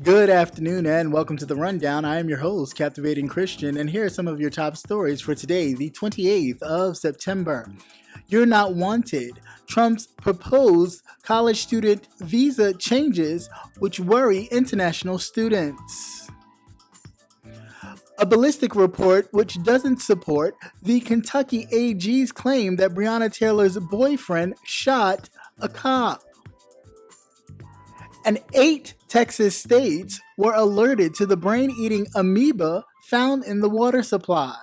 Good afternoon and welcome to the Rundown. I am your host, Captivating Christian, and here are some of your top stories for today, the 28th of September. You're not wanted. Trump's proposed college student visa changes which worry international students. A ballistic report which doesn't support the Kentucky AG's claim that Breonna Taylor's boyfriend shot a cop. And 8 Texas states were alerted to the brain-eating amoeba found in the water supply.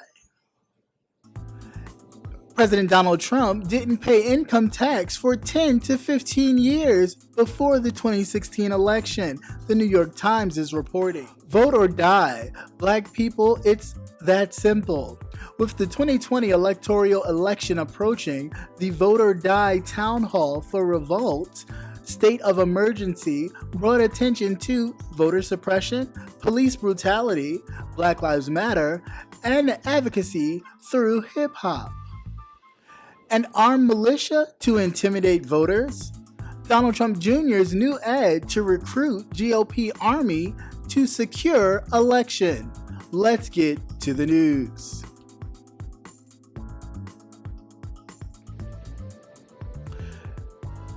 President Donald Trump didn't pay income tax for 10 to 15 years before the 2016 election, the New York Times is reporting. Vote or die. Black people, it's that simple. With the 2020 electoral election approaching, the Vote or Die town hall for Revolt state of emergency brought attention to voter suppression, police brutality, Black Lives Matter, and advocacy through hip-hop. An armed militia to intimidate voters? Donald Trump Jr.'s new ad to recruit GOP army to secure election. Let's get to the news.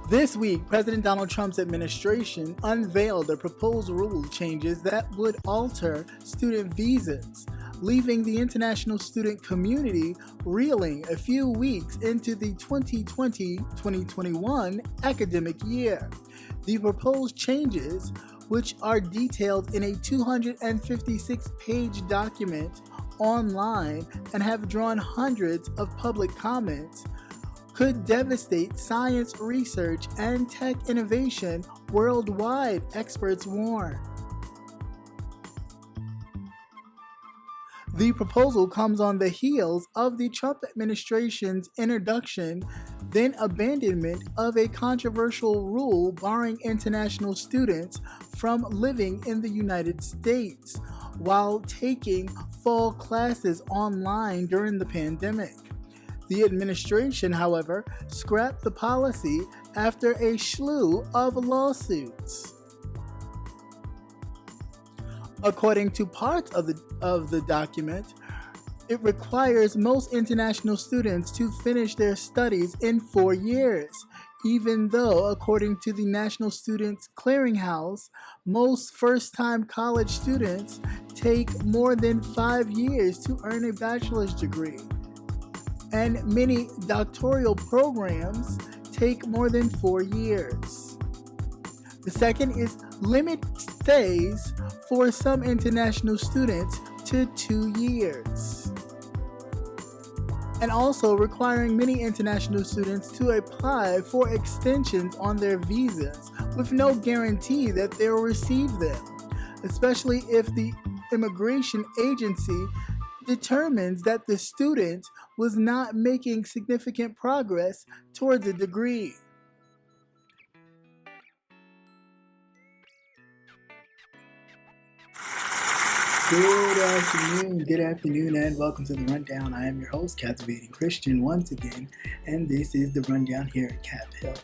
This week, President Donald Trump's administration unveiled the proposed rule changes that would alter student visas, leaving the international student community reeling a few weeks into the 2020-2021 academic year. The proposed changes, which are detailed in a 256-page document online and have drawn hundreds of public comments, could devastate science research and tech innovation worldwide, experts warn. The proposal comes on the heels of the Trump administration's introduction, then abandonment of a controversial rule barring international students from living in the United States while taking fall classes online during the pandemic. The administration, however, scrapped the policy after a slew of lawsuits. According to parts of the document, it requires most international students to finish their studies in 4 years, even though, according to the National Students Clearinghouse, most first-time college students take more than 5 years to earn a bachelor's degree. And many doctoral programs take more than 4 years. The second is limit stays for some international students to 2 years. And also requiring many international students to apply for extensions on their visas with no guarantee that they'll receive them, especially if the immigration agency determines that the student was not making significant progress towards a degree. Good afternoon, and welcome to the Rundown. I am your host, Captivating Christian, once again, and this is the Rundown here at Cap Hill.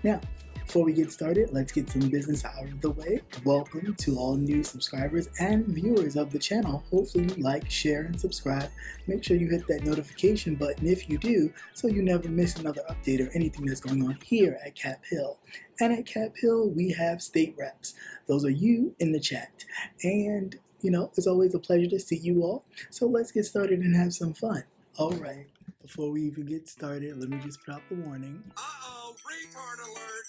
Now, before we get started, let's get some business out of the way. Welcome to all new subscribers and viewers of the channel. Hopefully you like, share, and subscribe. Make sure you hit that notification button if you do, so you never miss another update or anything that's going on here at Cap Hill. And at Cap Hill, we have state reps. Those are you in the chat. And, it's always a pleasure to see you all. So let's get started and have some fun. All right. Before we even get started, let me just put out the warning. Retard alert!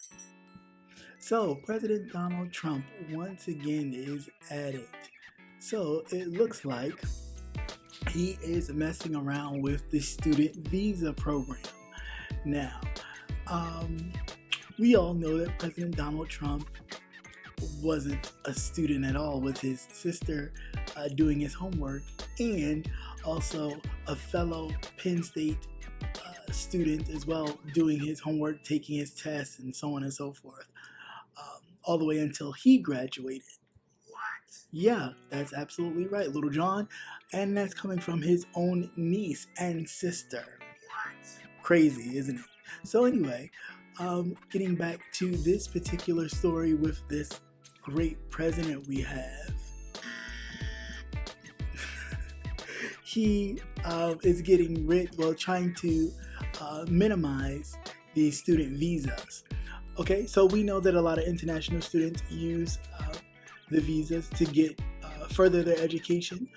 So, President Donald Trump once again is at it. So, it looks like he is messing around with the student visa program. Now, we all know that President Donald Trump wasn't a student at all, with his sister doing his homework, and also a fellow Penn State student as well doing his homework, taking his tests, and so on and so forth. All the way until he graduated. What? Yeah, that's absolutely right, Little John. And that's coming from his own niece and sister. What? Crazy, isn't it? So anyway, getting back to this particular story with this great president we have. He is getting rid, trying to minimize the student visas. Okay, so we know that a lot of international students use the visas to get further their education,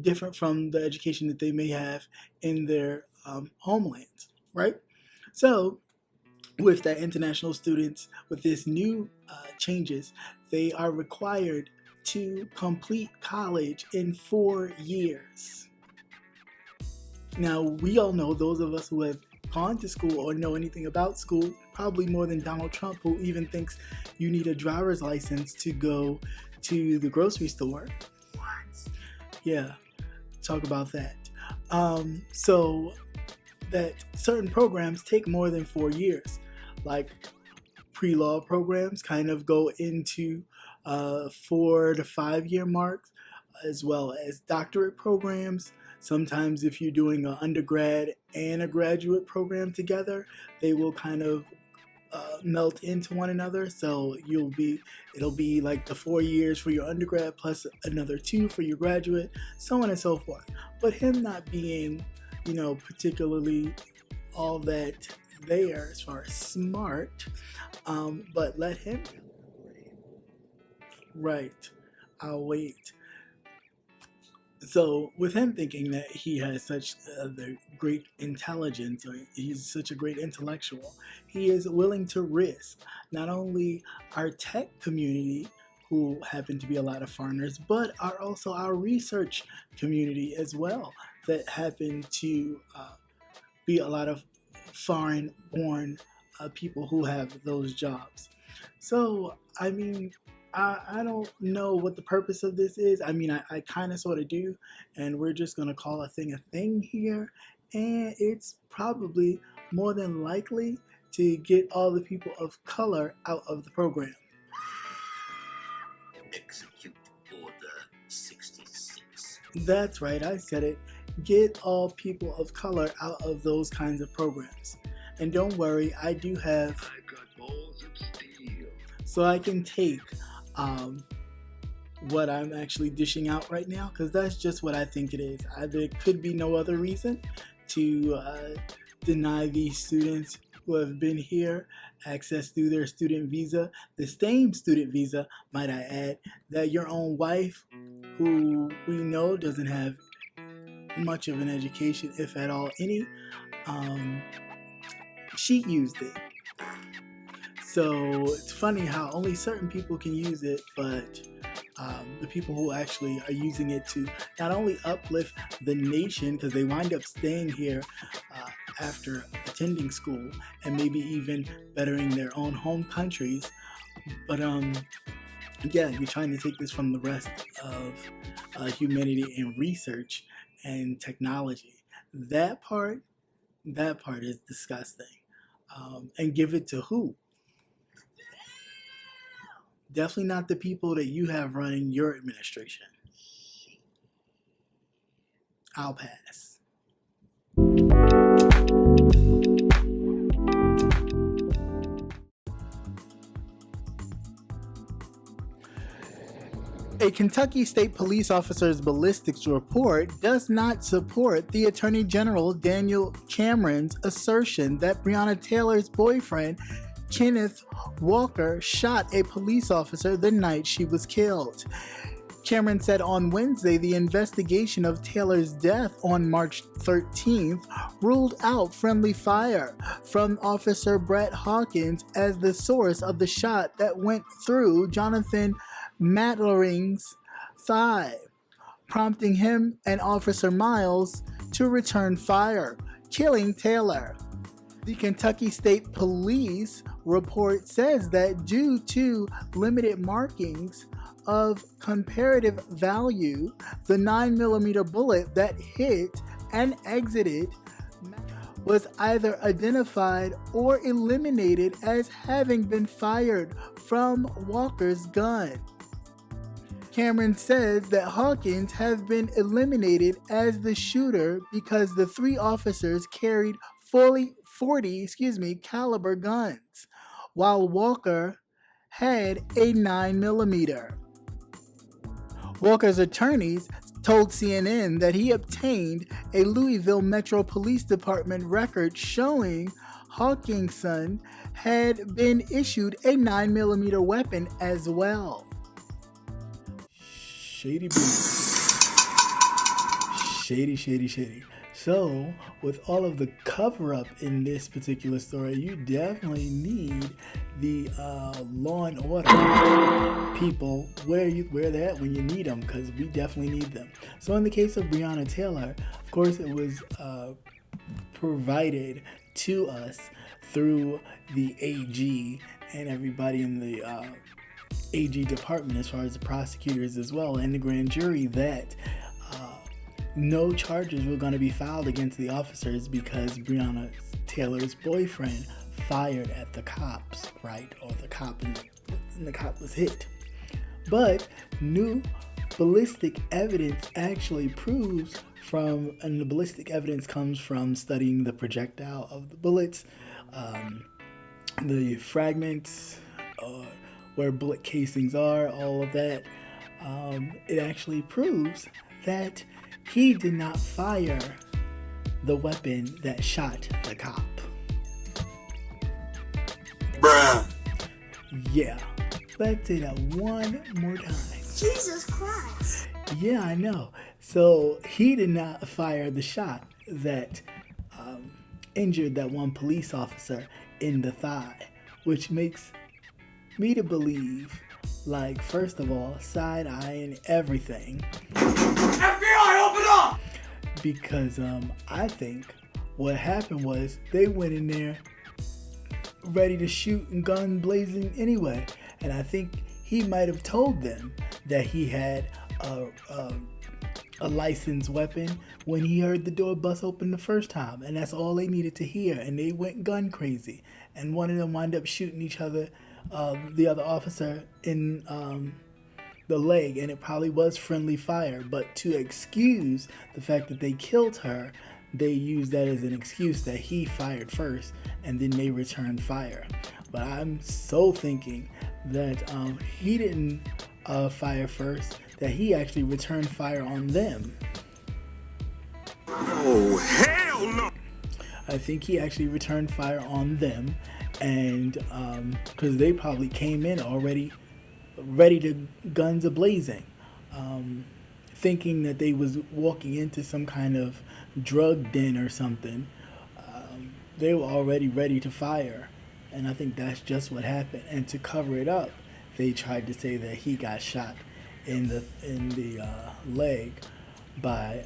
different from the education that they may have in their homelands, right? So with that international students, with this new changes, they are required to complete college in 4 years. Now, we all know, those of us who have gone to school or know anything about school, probably more than Donald Trump, who even thinks you need a driver's license to go to the grocery store. What? Yeah, talk about that. So that certain programs take more than 4 years, like pre-law programs kind of go into 4 to 5 year marks, as well as doctorate programs. Sometimes if you're doing an undergrad and a graduate program together, they will kind of melt into one another. So it'll be like the 4 years for your undergrad plus another 2 for your graduate, so on and so forth. But him not being, particularly all that there as far as smart, but let him. Right. I'll wait. So with him thinking that he has such the great intelligence, or he's such a great intellectual, he is willing to risk not only our tech community, who happen to be a lot of foreigners, but are also our research community as well, that happen to be a lot of foreign-born people who have those jobs. So, I don't know what the purpose of this is. I kind of sort of do, and we're just going to call a thing here, and it's probably more than likely to get all the people of color out of the program. Execute Order 66. That's right, I said it. Get all people of color out of those kinds of programs. And don't worry, I do have... I got balls of steel. So I can take what I'm actually dishing out right now, because that's just what I think it is. There could be no other reason to deny these students who have been here access through their student visa, the same student visa, might I add, that your own wife, who we know doesn't have much of an education, if at all any, she used it. So it's funny how only certain people can use it, but the people who actually are using it to not only uplift the nation, because they wind up staying here after attending school and maybe even bettering their own home countries, but you're trying to take this from the rest of humanity and research and technology. That part is disgusting. And give it to who? Definitely not the people that you have running your administration. I'll pass. A Kentucky State Police officer's ballistics report does not support the Attorney General Daniel Cameron's assertion that Breonna Taylor's boyfriend, Kenneth Walker, shot a police officer the night she was killed. Cameron said on Wednesday the investigation of Taylor's death on March 13th ruled out friendly fire from Officer Brett Hawkins as the source of the shot that went through Jonathan Matlering's thigh, prompting him and Officer Miles to return fire, killing Taylor. The Kentucky State Police report says that due to limited markings of comparative value, the 9mm bullet that hit and exited was either identified or eliminated as having been fired from Walker's gun. Cameron says that Hawkins has been eliminated as the shooter because the 3 officers carried 40 caliber guns, while Walker had a 9mm. Walker's attorneys told CNN that he obtained a Louisville Metro Police Department record showing Hawkinson had been issued a 9mm weapon as well. Shady business. Shady. So, with all of the cover-up in this particular story, you definitely need the law and order people where they're at when you need them, because we definitely need them. So, in the case of Breonna Taylor, of course, it was provided to us through the AG and everybody in the AG department, as far as the prosecutors as well, and the grand jury, that no charges were going to be filed against the officers because Breonna Taylor's boyfriend fired at the cops, right? Or the cop, and the cop was hit. But new ballistic evidence actually proves and the ballistic evidence comes from studying the projectile of the bullets, the fragments, where bullet casings are, all of that. It actually proves that he did not fire the weapon that shot the cop. Bruh. Yeah. Let's say that one more time. Jesus Christ. Yeah, I know. So he did not fire the shot that injured that one police officer in the thigh, which makes me to believe, like, first of all, side-eyeing everything. FBI, open up! Because I think what happened was they went in there ready to shoot and gun blazing anyway. And I think he might have told them that he had a licensed weapon when he heard the door bust open the first time. And that's all they needed to hear. And they went gun crazy. And one of them wound up shooting each other, the other officer, in the leg, and it probably was friendly fire. But to excuse the fact that they killed her, they used that as an excuse that he fired first, and then they returned fire. But I'm so thinking that he didn't fire first, that he actually returned fire on them. Oh, hell no! I think he actually returned fire on them, and because they probably came in already ready to guns a-blazing, thinking that they was walking into some kind of drug den or something. They were already ready to fire, and I think that's just what happened. And to cover it up, they tried to say that he got shot in the leg by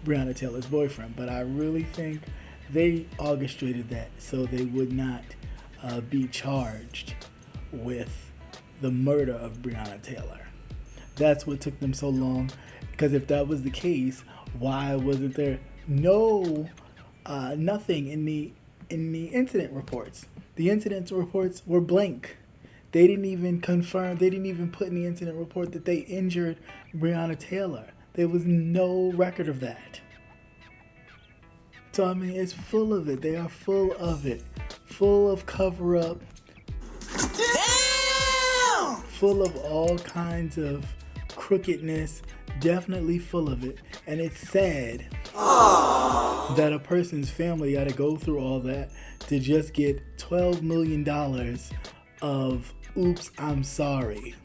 Breonna Taylor's boyfriend. But I really think they orchestrated that so they would not be charged with the murder of Breonna Taylor. That's what took them so long, because if that was the case, why wasn't there nothing in the incident reports? The incident reports were blank. They didn't even confirm, they didn't even put in the incident report that they injured Breonna Taylor. There was no record of that. So I mean, it's full of it. They are full of it. Full of cover-up. Full of all kinds of crookedness, definitely full of it. And it's sad that a person's family got to go through all that to just get $12 million of oops, I'm sorry.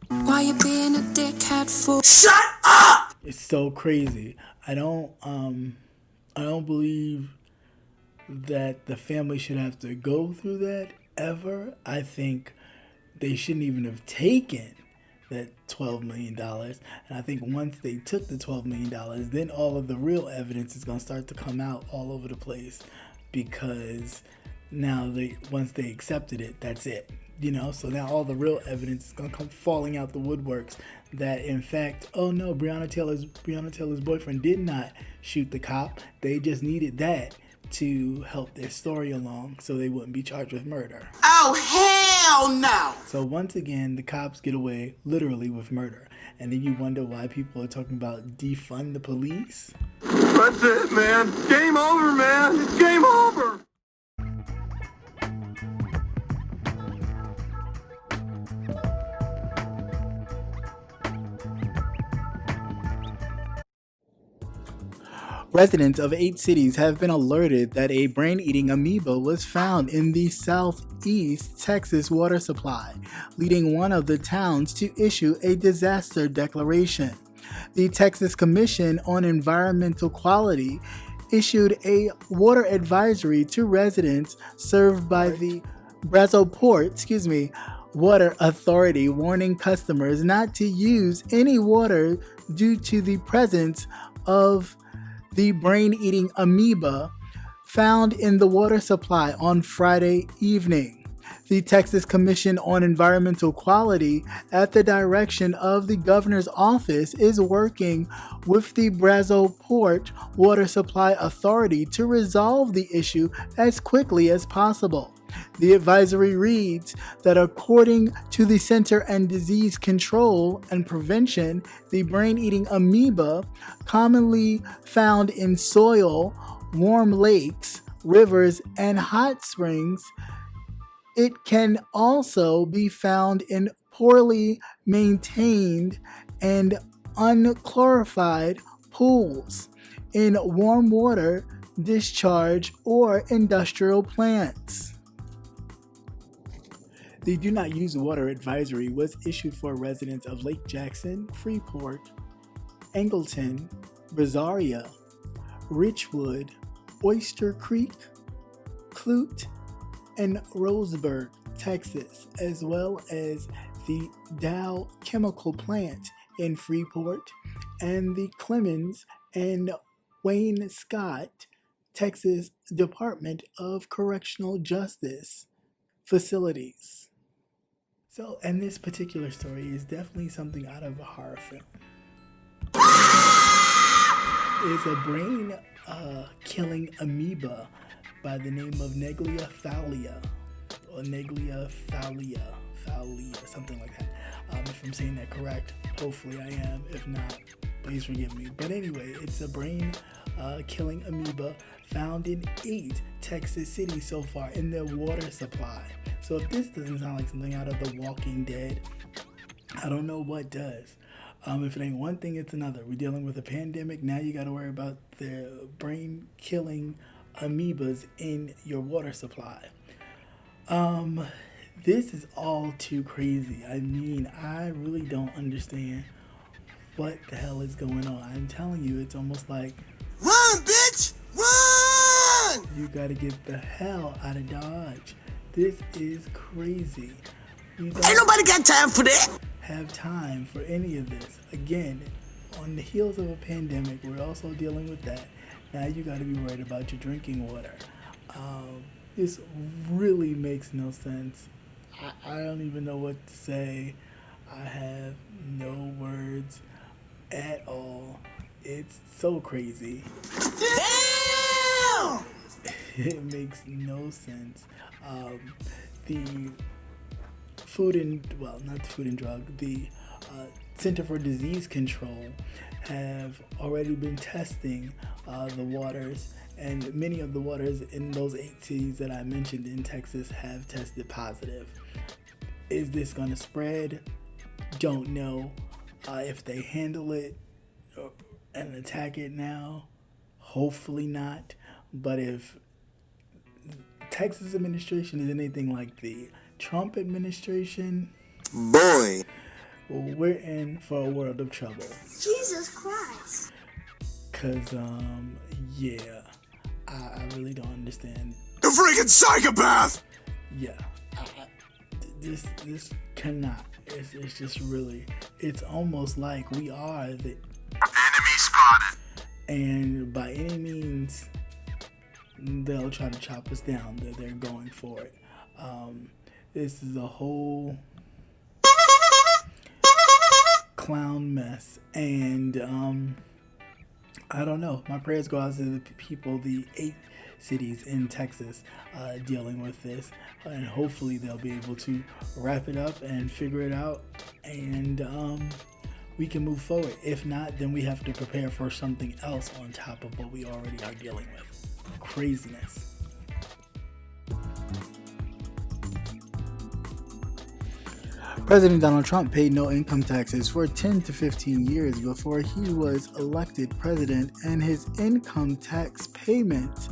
Why you being a dickhead for? Shut up! It's so crazy. I don't believe that the family should have to go through that ever. I think they shouldn't even have taken that $12 million. And I think once they took the $12 million, then all of the real evidence is going to start to come out all over the place, because now once they accepted it, that's it. So now all the real evidence is going to come falling out the woodworks that, in fact, oh no, Breonna Taylor's boyfriend did not shoot the cop. They just needed that to help their story along so they wouldn't be charged with murder. Oh, hell no! So once again, the cops get away literally with murder. And then you wonder why people are talking about defund the police. That's it, man. Game over, man. It's game over. Residents of 8 cities have been alerted that a brain-eating amoeba was found in the southeast Texas water supply, leading one of the towns to issue a disaster declaration. The Texas Commission on Environmental Quality issued a water advisory to residents served by the Revolt, Water Authority, warning customers not to use any water due to the presence of the brain-eating amoeba found in the water supply on Friday evening. The Texas Commission on Environmental Quality, at the direction of the governor's office, is working with the Brazosport Water Supply Authority to resolve the issue as quickly as possible. The advisory reads that according to the Center for Disease Control and Prevention, the brain-eating amoeba, commonly found in soil, warm lakes, rivers, and hot springs, it can also be found in poorly maintained and unchlorified pools, in warm water discharge, or industrial plants. The Do Not Use Water advisory was issued for residents of Lake Jackson, Freeport, Angleton, Brazoria, Richwood, Oyster Creek, Clute, and Roseburg, Texas, as well as the Dow Chemical Plant in Freeport and the Clemens and Wayne Scott, Texas Department of Correctional Justice facilities. So, and this particular story is definitely something out of a horror film. It's a brain-killing amoeba by the name of Neglia thalia, or Neglia thalia, something like that. If I'm saying that correct, hopefully I am. If not, please forgive me. But anyway, it's a brain-killing amoeba found in 8 Texas cities so far in their water supply. So if this doesn't sound like something out of The Walking Dead, I don't know what does. If it ain't one thing, it's another. We're dealing with a pandemic. Now you got to worry about the brain-killing amoebas in your water supply. This is all too crazy. I mean, I really don't understand what the hell is going on. I'm telling you, it's almost like, Run, bitch! Run! you gotta get the hell out of Dodge. This is crazy. Ain't nobody got time for that. Have time for any of this. Again, on the heels of a pandemic, we're also dealing with that. Now you got to be worried about your drinking water. This really makes no sense. I don't even know what to say. I have no words at all. It's so crazy. Damn! It makes no sense. The Food and Drug, the Center for Disease Control have already been testing the waters, and many of the waters in those 8 cities that I mentioned in Texas have tested positive. Is this going to spread? Don't know. If they handle it and attack it now, hopefully not. But if Texas administration is anything like the Trump administration, Boy, we're in for a world of trouble. Jesus Christ. Cause I really don't understand. the freaking psychopath! Yeah, this cannot. It's just really. It's almost like we are the Enemy spotted. and by any means they'll try to chop us down. They're going for it. This is a whole clown mess, and I don't know. My prayers go out to the people, the 8 cities in Texas dealing with this, and hopefully they'll be able to wrap it up and figure it out, and we can move forward. If not, then we have to prepare for something else on top of what we already are dealing with. Craziness. President Donald Trump paid no income taxes for 10 to 15 years before he was elected president, and his income tax payment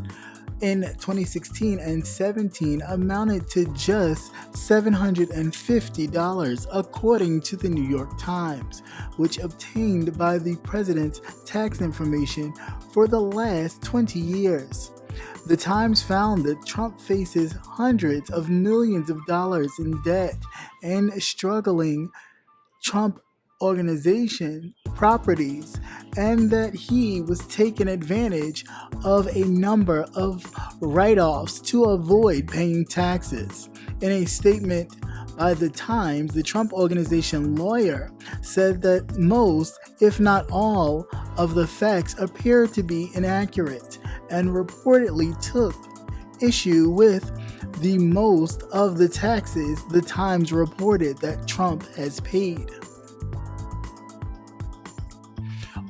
in 2016 and 17 amounted to just $750, according to the New York Times, which obtained by the president's tax information for the last 20 years. The Times found that Trump faces hundreds of millions of dollars in debt and struggling Trump organization properties, and that he was taking advantage of a number of write-offs to avoid paying taxes. In a statement by the Times, the Trump Organization lawyer said that most, if not all, of the facts appear to be inaccurate, and reportedly took issue with the most of the taxes the Times reported that Trump has paid.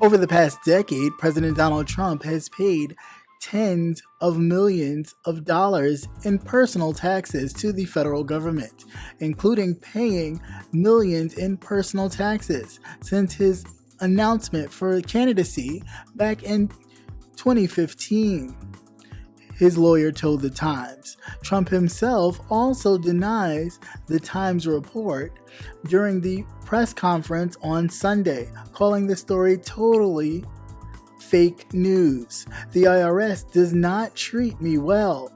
Over the past decade, President Donald Trump has paid tens of millions of dollars in personal taxes to the federal government, including paying millions in personal taxes since his announcement for candidacy back in 2015. His lawyer told the Times. Trump himself also denies the Times report during the press conference on Sunday, calling the story totally fake news. The IRS does not treat me well.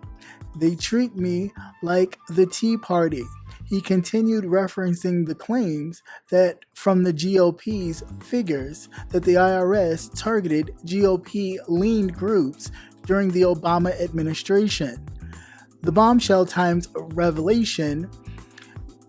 They treat me like the Tea Party. He continued referencing the claims that from the GOP's figures that the IRS targeted GOP-leaned groups during the Obama administration. The bombshell Times revelation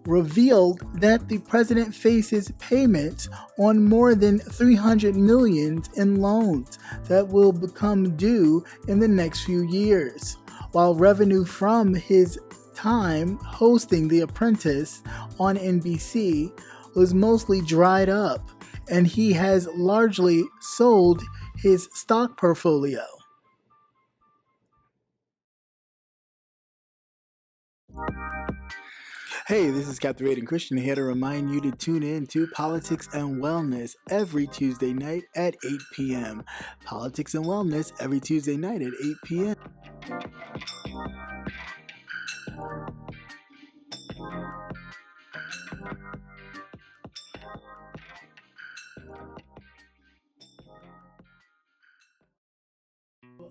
revealed that the president faces payments on more than $300 million in loans that will become due in the next few years, while revenue from his time hosting The Apprentice on NBC was mostly dried up, and he has largely sold his stock portfolio. Hey, this is Captivating Christian here to remind you to tune in to Politics and Wellness every Tuesday night at 8 p.m. Politics and Wellness every Tuesday night at 8 p.m.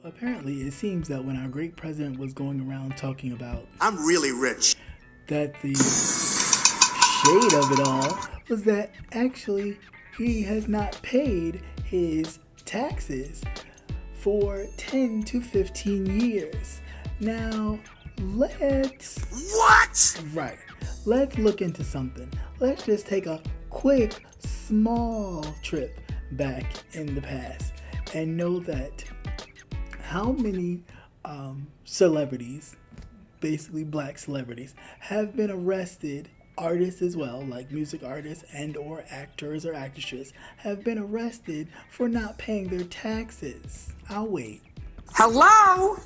Apparently, it seems that when our great president was going around talking about I'm really rich. that the shade of it all was that actually he has not paid his taxes for 10 to 15 years. Now, let's look into something. Let's just take a quick, small trip back in the past and know that how many celebrities, basically black celebrities, have been arrested, artists as well, like music artists and or actors or actresses, have been arrested for not paying their taxes. I'll wait. Hello?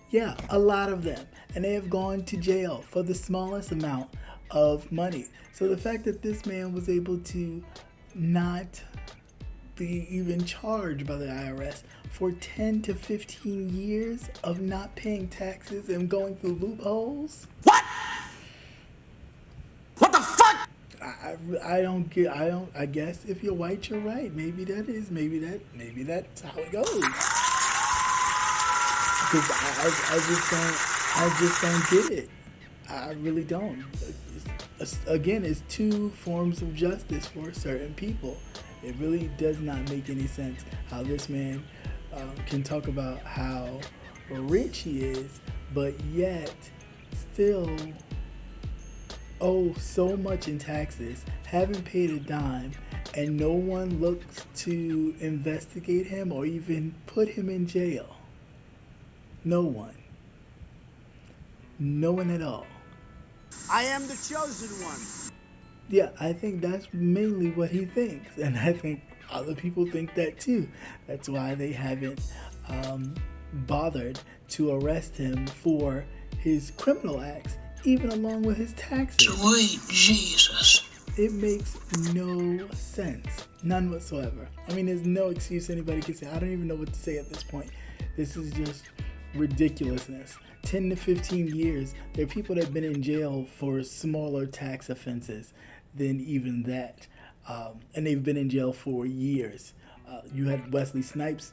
Yeah, a lot of them. And they have gone to jail for the smallest amount of money. So the fact that this man was able to not be even charged by the IRS for 10 to 15 years of not paying taxes and going through loopholes. What? What the fuck? I guess if you're white, you're right. Maybe that's how it goes. Because I just don't get it. I really don't. Again, it's two forms of justice for certain people. It really does not make any sense how this man can talk about how rich he is, but yet still owe so much in taxes, haven't paid a dime, and no one looks to investigate him or even put him in jail. No one. No one at all. I am the chosen one. Yeah, I think that's mainly what he thinks, and I think other people think that too. That's why they haven't bothered to arrest him for his criminal acts, even along with his taxes. Sweet Jesus. It makes no sense. None whatsoever. I mean, there's no excuse anybody can say. I don't even know what to say at this point. This is just ridiculousness. 10 to 15 years. There are people that have been in jail for smaller tax offenses than even that. And they've been in jail for years. You had Wesley Snipes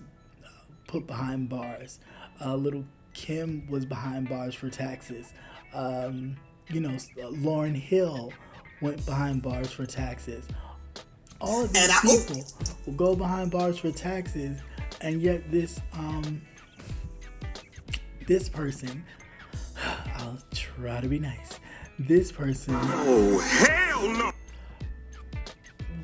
put behind bars. Little Kim was behind bars for taxes. Lauryn Hill went behind bars for taxes. All of these people will go behind bars for taxes, and yet this person, I'll try to be nice, this person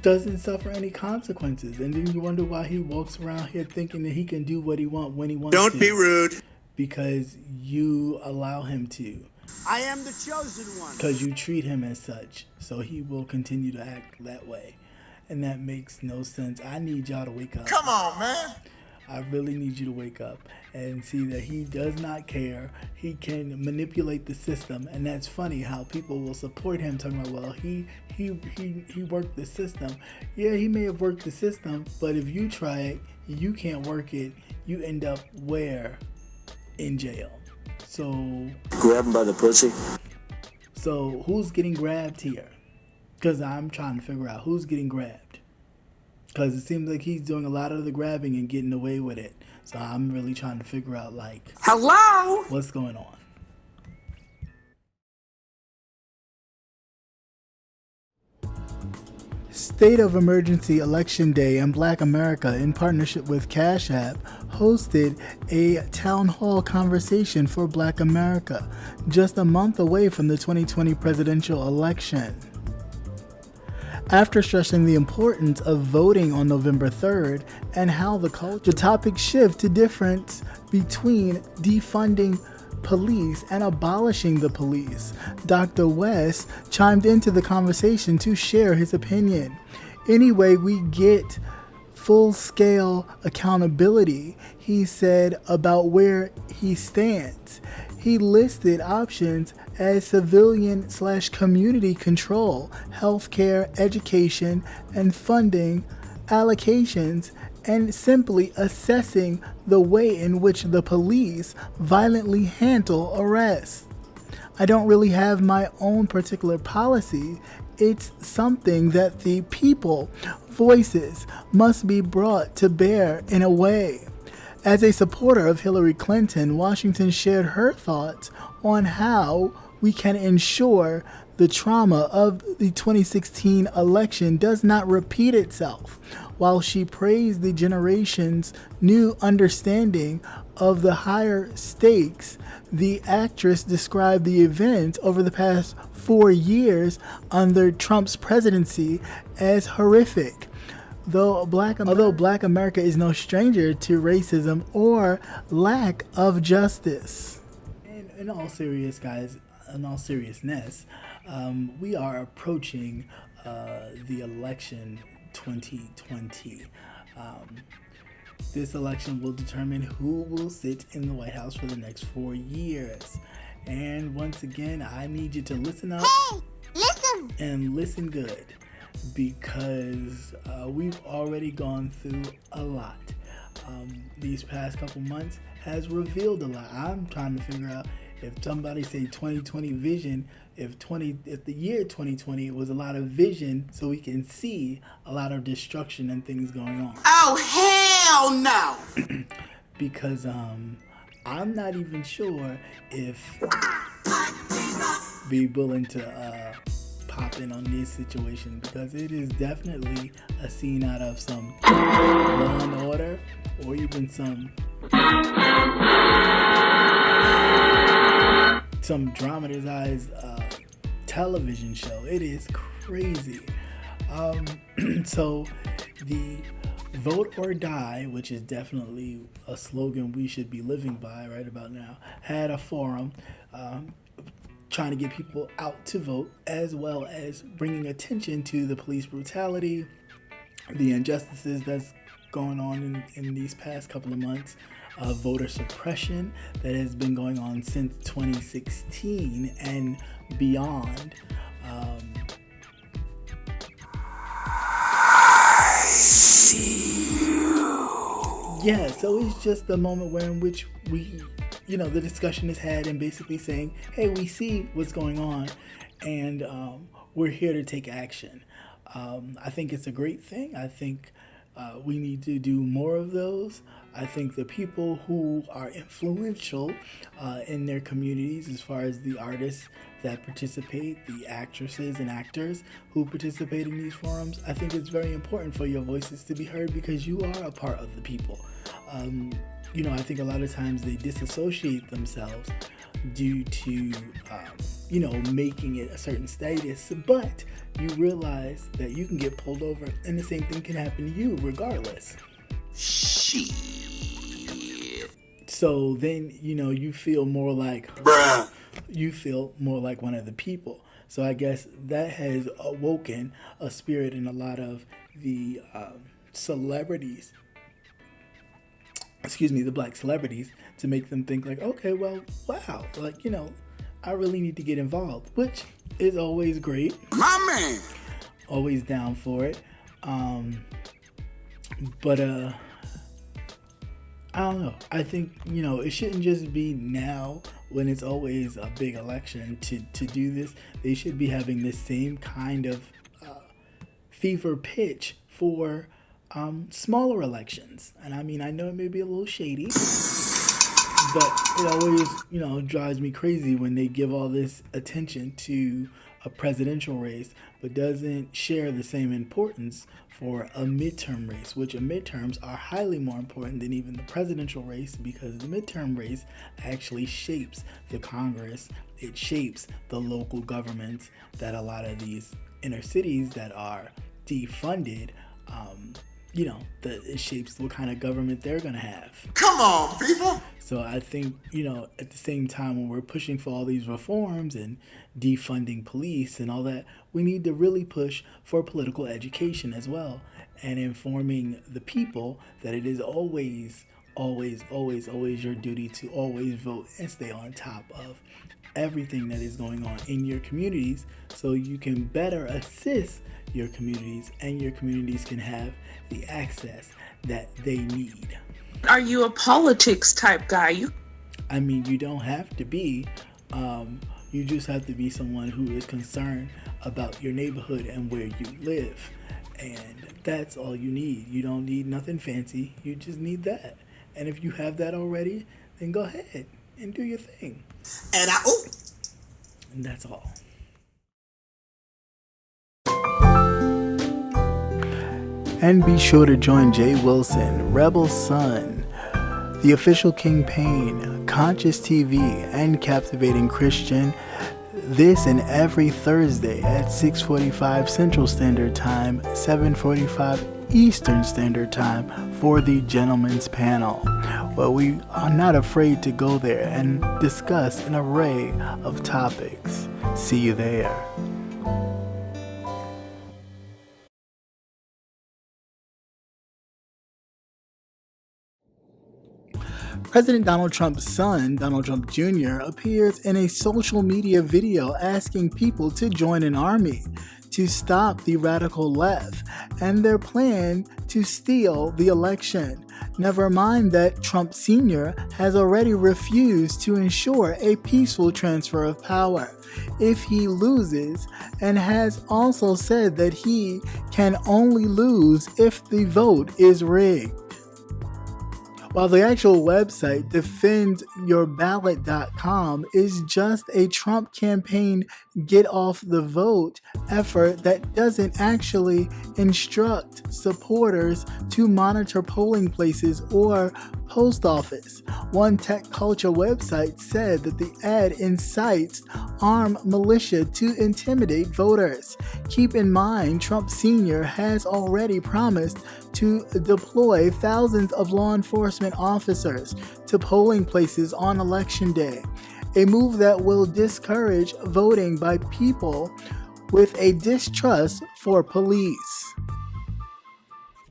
doesn't suffer any consequences. And then you wonder why he walks around here thinking that he can do what he wants when he wants to. Don't be rude. Because you allow him to. I am the chosen one. Because you treat him as such. So he will continue to act that way. And that makes no sense. I need y'all to wake up. Come on, man. I really need you to wake up and see that he does not care. He can manipulate the system, and that's funny how people will support him, talking about, well, he worked the system. Yeah, he may have worked the system, but if you try it, you can't work it. You end up where? In jail. So Grab him by the pussy. So who's getting grabbed here? Because I'm trying to figure out who's getting grabbed. Because it seems like he's doing a lot of the grabbing and getting away with it. So I'm really trying to figure out, like, hello, what's going on? State of Emergency Election Day and Black America, in partnership with Cash App, hosted a town hall conversation for Black America, just a month away from the 2020 presidential election. After stressing the importance of voting on November 3rd and how the topic shift to difference between defunding police and abolishing the police, Dr. West chimed into the conversation to share his opinion. Anyway, we get full-scale accountability, he said, about where he stands. He listed options as civilian/community control, healthcare, education, and funding allocations, and simply assessing the way in which the police violently handle arrests. I don't really have my own particular policy. It's something that the people voices must be brought to bear in a way. As a supporter of Hillary Clinton, Washington shared her thoughts on how we can ensure the trauma of the 2016 election does not repeat itself. While she praised the generation's new understanding of the higher stakes, the actress described the events over the past 4 years under Trump's presidency as horrific. Although Black America is no stranger to racism or lack of justice. In all seriousness, we are approaching the election 2020. This election will determine who will sit in the White House for the next 4 years. And once again, I need you to listen up. Hey, listen! And listen good. Because we've already gone through a lot. These past couple months has revealed a lot. I'm trying to figure out if somebody say 2020 vision, if the year 2020 was a lot of vision, so we can see a lot of destruction and things going on. Oh, hell no! Because I'm not even sure if be willing to pop in on this situation, because it is definitely a scene out of some Law and Order or even some dramatized television show. It is crazy. So the Vote or Die, which is definitely a slogan we should be living by right about now, had a forum trying to get people out to vote, as well as bringing attention to the police brutality, the injustices that's going on in these past couple of months. Voter suppression that has been going on since 2016 and beyond. Yeah, so it's just the moment in which we, the discussion is had and basically saying, hey, we see what's going on and we're here to take action. I think it's a great thing. I think we need to do more of those. I think the people who are influential in their communities, as far as the artists that participate, the actresses and actors who participate in these forums, I think it's very important for your voices to be heard because you are a part of the people. I think a lot of times they disassociate themselves due to, making it a certain status, but you realize that you can get pulled over and the same thing can happen to you regardless. Shit. So then, you feel more like, Bruh. you feel more like one of the people. So I guess that has awoken a spirit in a lot of the celebrities, the black celebrities, to make them think like, okay, well, wow, I really need to get involved, which is always great. My man. Always down for it. But I don't know. I think, it shouldn't just be now when it's always a big election to do this. They should be having the same kind of fever pitch for smaller elections. And I mean, I know it may be a little shady, but it always, drives me crazy when they give all this attention to a presidential race, but doesn't share the same importance for a midterm race, which midterms are highly more important than even the presidential race because the midterm race actually shapes the Congress. It shapes the local governments that a lot of these inner cities that are defunded, it shapes what kind of government they're going to have. Come on, people. So I think, at the same time when we're pushing for all these reforms and defunding police and all that, we need to really push for political education as well and informing the people that it is always your duty to always vote and stay on top of everything that is going on in your communities so you can better assist your communities and your communities can have the access that they need. Are you a politics type guy? You don't have to be. You just have to be someone who is concerned about your neighborhood and where you live. And that's all you need. You don't need nothing fancy. You just need that. And if you have that already, then go ahead and do your thing. And that's all. And be sure to join Jay Wilson, Rebel Son, The Official Kingpin, Conscious TV, and Captivating Christian this and every Thursday at 6:45 Central Standard Time, 7:45 Eastern Standard Time for the Gentleman's Panel, where we are not afraid to go there and discuss an array of topics. See you there. President Donald Trump's son, Donald Trump Jr., appears in a social media video asking people to join an army to stop the radical left and their plan to steal the election. Never mind that Trump Sr. has already refused to ensure a peaceful transfer of power if he loses, and has also said that he can only lose if the vote is rigged. While the actual website, defendyourballot.com, is just a Trump campaign get off the vote effort that doesn't actually instruct supporters to monitor polling places or post office. One tech culture website said that the ad incites armed militia to intimidate voters. Keep in mind, Trump Sr. has already promised to deploy thousands of law enforcement officers to polling places on Election Day, a move that will discourage voting by people with a distrust for police.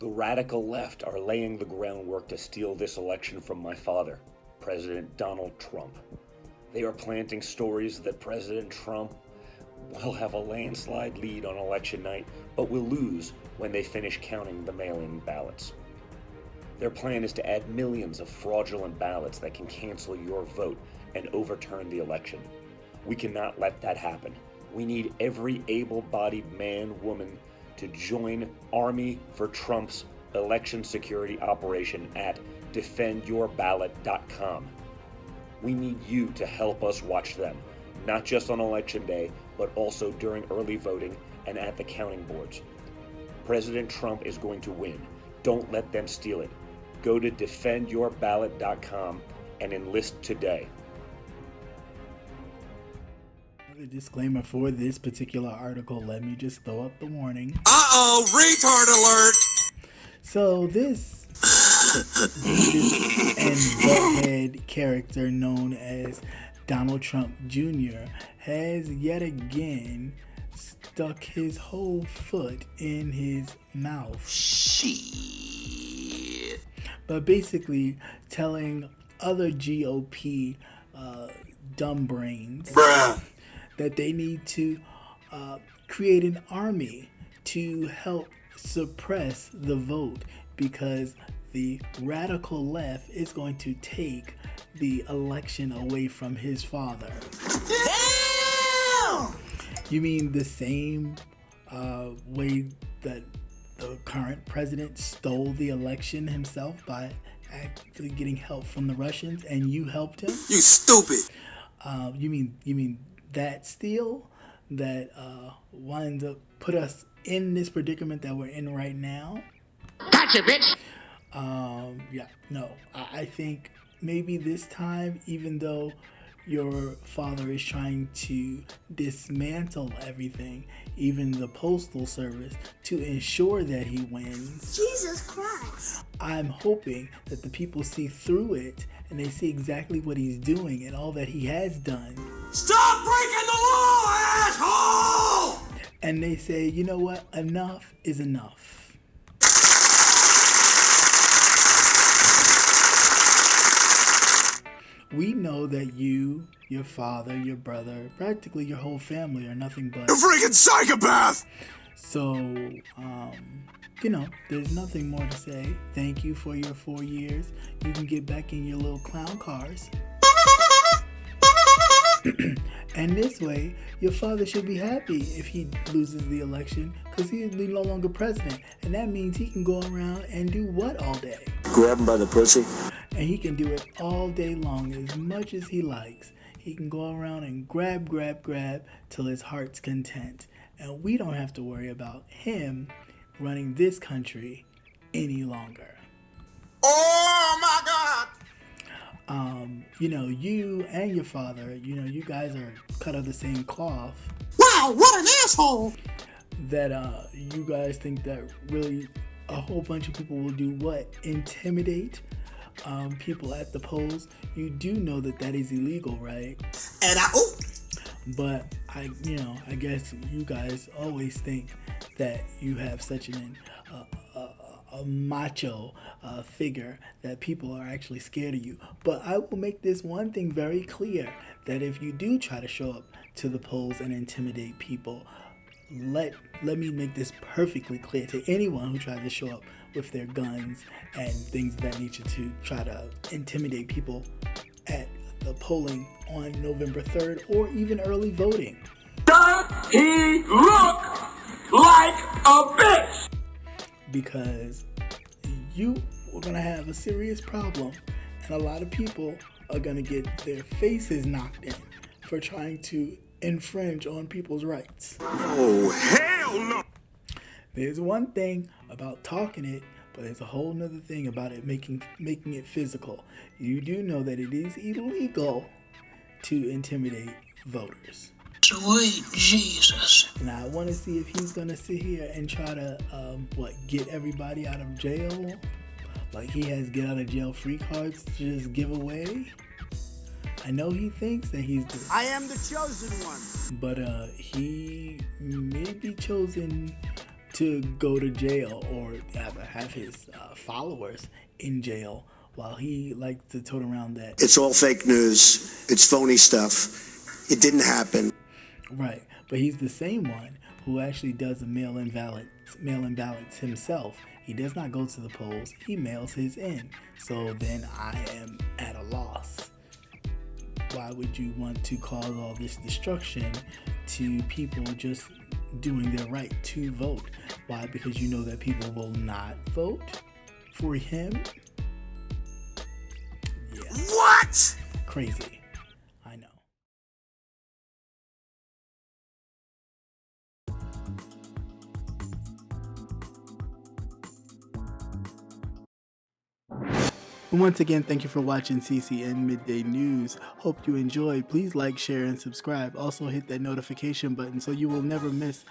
The radical left are laying the groundwork to steal this election from my father, President Donald Trump. They are planting stories that President Trump will have a landslide lead on election night, but will lose when they finish counting the mail-in ballots. Their plan is to add millions of fraudulent ballots that can cancel your vote and overturn the election. We cannot let that happen. We need every able-bodied man, woman to join Army for Trump's election security operation at defendyourballot.com. We need you to help us watch them, not just on election day, but also during early voting and at the counting boards. President Trump is going to win. Don't let them steal it. Go to defendyourballot.com and enlist today. The disclaimer for this particular article, let me just throw up the warning. Uh-oh, retard alert! So this Buddhist and butthead character known as Donald Trump Jr. has yet again stuck his whole foot in his mouth. Shit. But basically telling other GOP dumb brains that they need to create an army to help suppress the vote because the radical left is going to take the election away from his father. Damn! You mean the same way that the current president stole the election himself by actually getting help from the Russians, and you helped him? You stupid! You mean that steal that winds up put us in this predicament that we're in right now? Gotcha, bitch! I think maybe this time, even though your father is trying to dismantle everything, even the postal service, to ensure that he wins. Jesus Christ. I'm hoping that the people see through it and they see exactly what he's doing and all that he has done. Stop breaking the law, asshole! And they say, you know what? Enough is enough. We know that you, your father, your brother, practically your whole family are nothing but... You freaking psychopath! So, there's nothing more to say. Thank you for your 4 years. You can get back in your little clown cars. And this way, your father should be happy if he loses the election, because he'll be no longer president. And that means he can go around and do what all day? Grab him by the pussy. And he can do it all day long, as much as he likes. He can go around and grab till his heart's content. And we don't have to worry about him running this country any longer. Oh my God! You and your father, you guys are cut of the same cloth. Wow, what an asshole! That you guys think that really a whole bunch of people will do what? Intimidate people at the polls. You do know that is illegal, right? But I guess you guys always think that you have such a macho figure that people are actually scared of you. But I will make this one thing very clear, that if you do try to show up to the polls and intimidate people, let me make this perfectly clear to anyone who tries to show up with their guns and things of that nature to try to intimidate people at the polling on November 3rd or even early voting. Does he look like a bitch? Because you are going to have a serious problem, and a lot of people are going to get their faces knocked in for trying to infringe on people's rights. Oh, hell no! There's one thing about talking it, but there's a whole nother thing about it making it physical. You do know that it is illegal to intimidate voters. Sweet Jesus. And I want to see if he's going to sit here and try to, get everybody out of jail? Like he has get out of jail free cards to just give away? I know he thinks that he's I am the chosen one. But he may be chosen to go to jail or have his followers in jail, while he likes to tote around that it's all fake news, it's phony stuff, it didn't happen. Right, but he's the same one who actually does the mail-in ballots himself. He does not go to the polls, he mails his in. So then I am at a loss. Why would you want to cause all this destruction to people just doing their right to vote? Why? Because you know that people will not vote for him? Yeah. What? Crazy. I know. And once again, thank you for watching CCN Midday News. Hope you enjoyed. Please like, share, and subscribe. Also hit that notification button so you will never miss